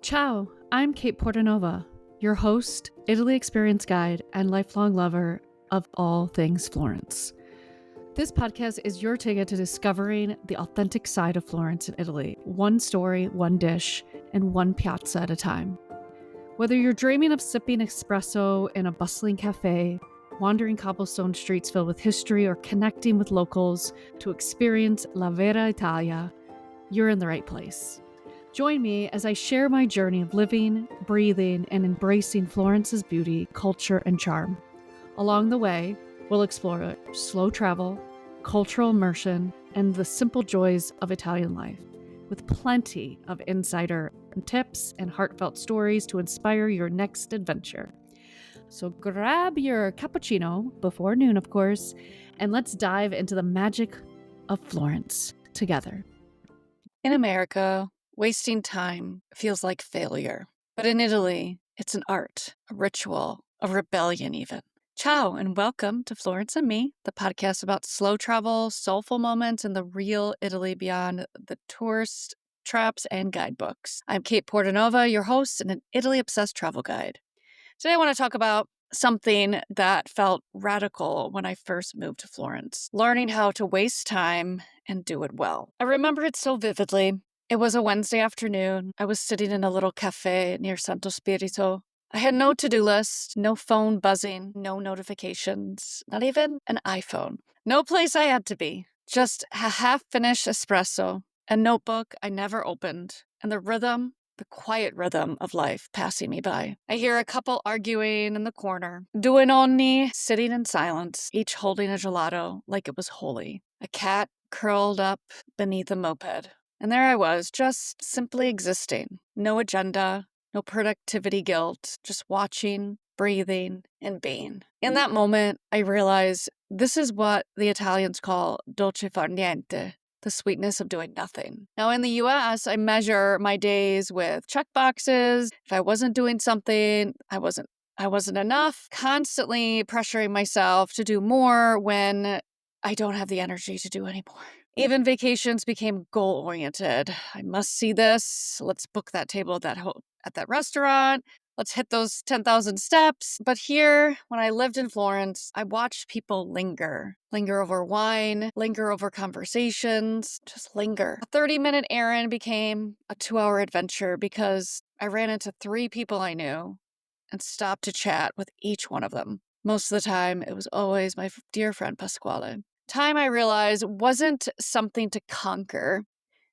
Ciao, I'm Kate Portanova, your host, Italy Experience Guide, and lifelong lover of all things Florence. This podcast is your ticket to discovering the authentic side of Florence and Italy, one story, one dish, and one piazza at a time. Whether you're dreaming of sipping espresso in a bustling cafe, wandering cobblestone streets filled with history, or connecting with locals to experience La Vera Italia, you're in the right place. Join me as I share my journey of living, breathing, and embracing Florence's beauty, culture, and charm. Along the way, we'll explore slow travel, cultural immersion, and the simple joys of Italian life, with plenty of insider tips and heartfelt stories to inspire your next adventure. So grab your cappuccino, before noon of course, and let's dive into the magic of Florence together. In America, wasting time feels like failure. But in Italy, it's an art, a ritual, a rebellion even. Ciao, and welcome to Florence and Me, the podcast about slow travel, soulful moments, and the real Italy beyond the tourist traps and guidebooks. I'm Kate Portanova, your host and an Italy-obsessed travel guide. Today I want to talk about something that felt radical when I first moved to Florence, learning how to waste time and do it well. I remember it so vividly. It was a Wednesday afternoon. I was sitting in a little cafe near Santo Spirito. I had no to-do list, no phone buzzing, no notifications, not even an iPhone. No place I had to be. Just a half-finished espresso, a notebook I never opened, and the quiet rhythm of life passing me by. I hear a couple arguing in the corner, due nonni sitting in silence, each holding a gelato like it was holy. A cat curled up beneath a moped. And there I was, just simply existing. No agenda, no productivity guilt, just watching, breathing, and being. In that moment, I realized this is what the Italians call dolce far niente, the sweetness of doing nothing. Now, in the US, I measure my days with check boxes. If I wasn't doing something, I wasn't enough, constantly pressuring myself to do more when I don't have the energy to do anymore. Even vacations became goal-oriented. I must see this. Let's book that table at that restaurant. Let's hit those 10,000 steps. But here, when I lived in Florence, I watched people linger over wine, linger over conversations, just linger. A 30-minute errand became a 2-hour adventure because I ran into 3 people I knew and stopped to chat with each one of them. Most of the time, it was always my dear friend Pasquale. Time, I realized, wasn't something to conquer.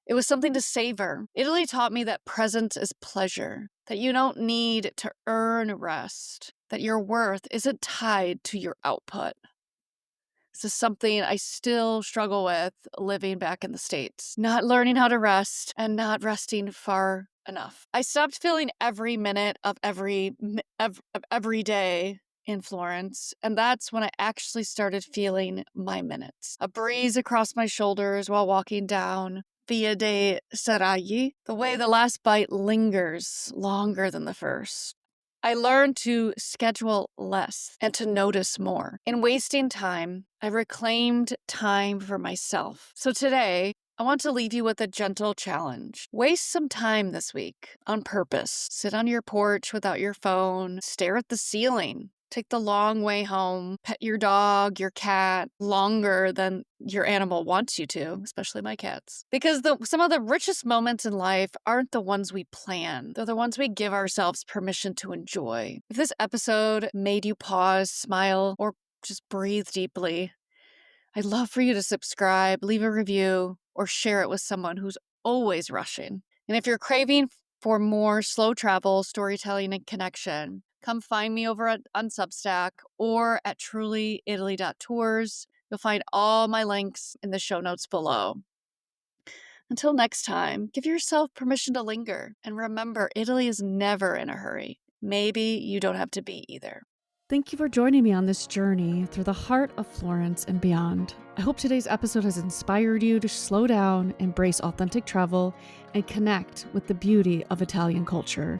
It was something to savor. Italy taught me that presence is pleasure, that you don't need to earn rest, that your worth isn't tied to your output. This is something I still struggle with living back in the States, not learning how to rest and not resting far enough. I stopped feeling every minute of every day in Florence, and that's when I actually started feeling my minutes. A breeze across my shoulders while walking down Via dei Serragli, the way the last bite lingers longer than the first. I learned to schedule less and to notice more. In wasting time, I reclaimed time for myself. So today, I want to leave you with a gentle challenge. Waste some time this week on purpose. Sit on your porch without your phone, stare at the ceiling. Take the long way home, pet your dog, your cat, longer than your animal wants you to, especially my cats. Because some of the richest moments in life aren't the ones we plan. They're the ones we give ourselves permission to enjoy. If this episode made you pause, smile, or just breathe deeply, I'd love for you to subscribe, leave a review, or share it with someone who's always rushing. And if you're craving for more slow travel, storytelling, and connection, come find me over on Substack or at trulyitaly.tours. You'll find all my links in the show notes below. Until next time, give yourself permission to linger. And remember, Italy is never in a hurry. Maybe you don't have to be either. Thank you for joining me on this journey through the heart of Florence and beyond. I hope today's episode has inspired you to slow down, embrace authentic travel, and connect with the beauty of Italian culture.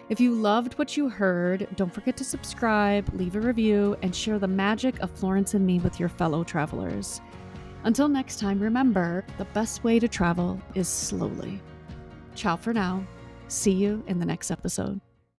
If you loved what you heard, don't forget to subscribe, leave a review, and share the magic of Florence and me with your fellow travelers. Until next time, remember, the best way to travel is slowly. Ciao for now. See you in the next episode.